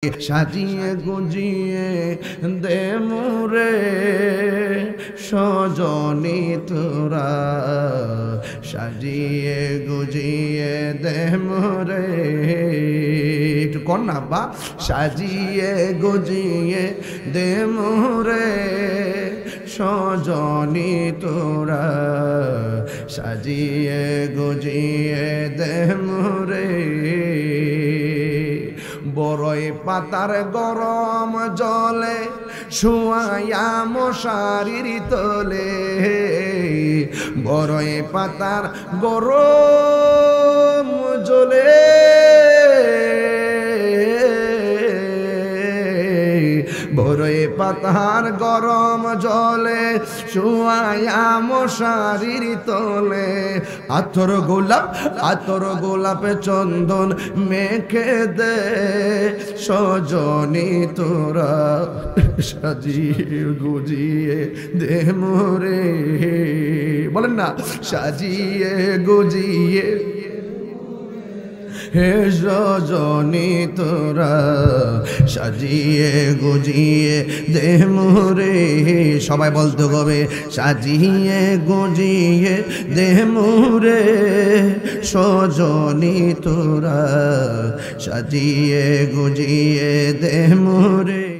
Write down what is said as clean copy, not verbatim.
সাজিয়ে গুজিয়ে দে মোরে সজনী তোরা, সাজিয়ে গুজিয়ে দে মোরে, একটু কর না বা, সাজিয়ে গুজিয়ে দে মোরে সজনী তোরা, সাজিয়ে গুজিয়ে দে মোরে। বড়ই পাতার গরম জলে শুয়ায়া মশারির তলে, বড়ই পাতার গরম জলে বড়ই পাতার গরম জলে শুয়ায়া মশারির তলে, আতর গোলাপ চন্দন মেখে দে সজনী তোরা, সাজিয়ে গুজিয়ে দে মোরে, বলেন না, সাজিয়ে গুজিয়ে হে সজনী তোরা, সাজিয়ে গুজিয়ে দে মোরে। সবাই বলতে হবে, সাজিয়ে গুজিয়ে দে মোরে সজনী তোরা, সাজিয়ে গুজিয়ে দে মোরে।